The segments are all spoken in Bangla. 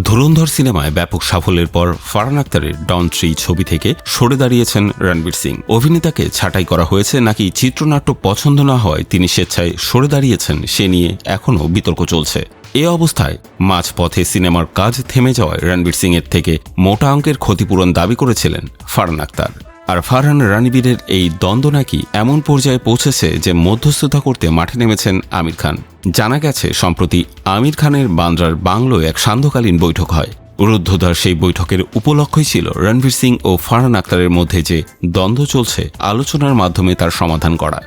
ধুরন্ধর সিনেমায় ব্যাপক সাফল্যের পর ফারহান আখতারের ডন 3 ছবি থেকে সরে দাঁড়িয়েছেন রণবীর সিং। অভিনেতাকে ছাঁটাই করা হয়েছে নাকি চিত্রনাট্য পছন্দ না হওয়ায় তিনি স্বেচ্ছায় সরে দাঁড়িয়েছেন সে নিয়ে এখনও বিতর্ক চলছে। এ অবস্থায় মাঝপথে সিনেমার কাজ থেমে যাওয়ায় রণবীর সিং এর থেকে মোটা অঙ্কের ক্ষতিপূরণ দাবি করেছিলেন ফারহান আখতার। আর ফারহান রণবীরের এই দ্বন্দ্ব নাকি এমন পর্যায়ে পৌঁছেছে যে মধ্যস্থতা করতে মাঠে নেমেছেন আমির খান। জানা গেছে সম্প্রতি আমির খানের বান্দ্রার বাংলোয় এক সান্ধ্যকালীন বৈঠক হয়। রুদ্ধদ্বার সেই বৈঠকের উপলক্ষ্যই ছিল রণবীর সিং ও ফারহান আখতারের মধ্যে যে দ্বন্দ্ব চলছে আলোচনার মাধ্যমে তার সমাধান করা।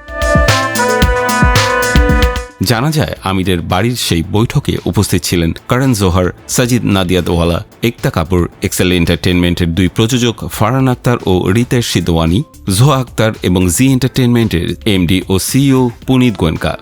জানা যায় আমিরের বাড়ির সেই বৈঠকে উপস্থিত ছিলেন করণ জোহর, সাজিদ নাদিয়াদওয়ালা, একতা কাপুর, এক্সেল এন্টারটেনমেন্টের 2 প্রযোজক ফারহান আখতার ও রিতেশ সিদ্ধওয়ানি, জোহা আখতার এবং জি এন্টারটেনমেন্টের এমডি ও সিইও পুনিত গোয়েঙ্কা।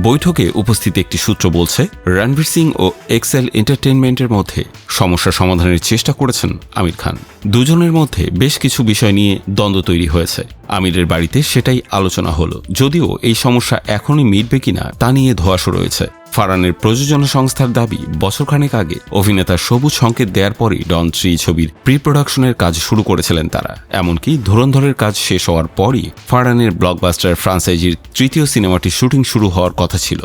বৈঠকে উপস্থিত একটি সূত্র বলছে রণবীর সিং ও এক্সেল এন্টারটেনমেন্টের মধ্যে সমস্যা সমাধানের চেষ্টা করেছেন আমির খান। দুজনের মধ্যে বেশ কিছু বিষয় নিয়ে দ্বন্দ্ব তৈরি হয়েছে। আমিরের বাড়িতে সেটাই আলোচনা হলো, যদিও এই সমস্যা এখনই মিটবে কিনা তা নিয়ে ধোঁয়াশা রয়েছে। ফারহানের প্রযোজনা সংস্থার দাবি বছরখানেক আগে অভিনেতার সবুজ সংকেত দেওয়ার পরই ডন 3 ছবির প্রি প্রোডাকশনের কাজ শুরু করেছিলেন তারা। এমনকি ধুরন্ধরের কাজ শেষ হওয়ার পরই ফারহানের ব্লকবাস্টার ফ্রাঞ্চাইজির 3য় সিনেমাটি শুটিং শুরু হওয়ার কথা ছিল।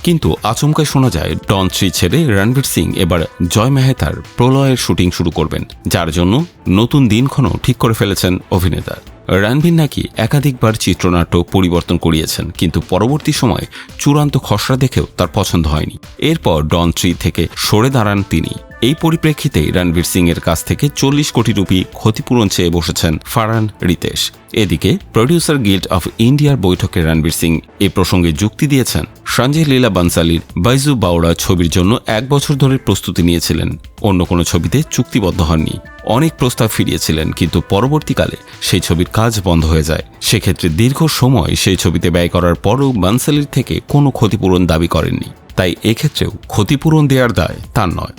কিন্তু আচমকাই শোনা যায় ডন 3 ছেড়ে রণবীর সিং এবার জয় মেহতার প্রলয়ের শুটিং শুরু করবেন, যার জন্য নতুন দিনক্ষণও ঠিক করে ফেলেছেন অভিনেতা। রণবীর নাকি একাধিকবার চিত্রনাট্য পরিবর্তন করিয়েছেন, কিন্তু পরবর্তী সময়ে চূড়ান্ত খসড়া দেখেও তার পছন্দ হয়নি। এরপর ডন 3 থেকে সরে দাঁড়ান তিনি। এই পরিপ্রেক্ষিতে রণবীর সিং এর কাছ থেকে 40 কোটি রুপি ক্ষতিপূরণ চেয়ে বসেছেন ফারহান, রিতেশ। এদিকে প্রডিউসার গিল্ড অফ ইন্ডিয়ার বৈঠকে রণবীর সিং এ প্রসঙ্গে যুক্তি দিয়েছেন সঞ্জয় লীলা বানসালির বাইজু বাওড়া ছবির জন্য 1 বছর ধরে প্রস্তুতি নিয়েছিলেন, অন্য কোনো ছবিতে চুক্তিবদ্ধ হননি। অনেক প্রস্তাব ফিরিয়েছিলেন, কিন্তু পরবর্তীকালে সেই ছবির কাজ বন্ধ হয়ে যায়। সেক্ষেত্রে দীর্ঘ সময় সেই ছবিতে ব্যয় করার পরও বানসালির থেকে কোনো ক্ষতিপূরণ দাবি করেননি, তাই এক্ষেত্রেও ক্ষতিপূরণ দেওয়ার দায় তার নয়।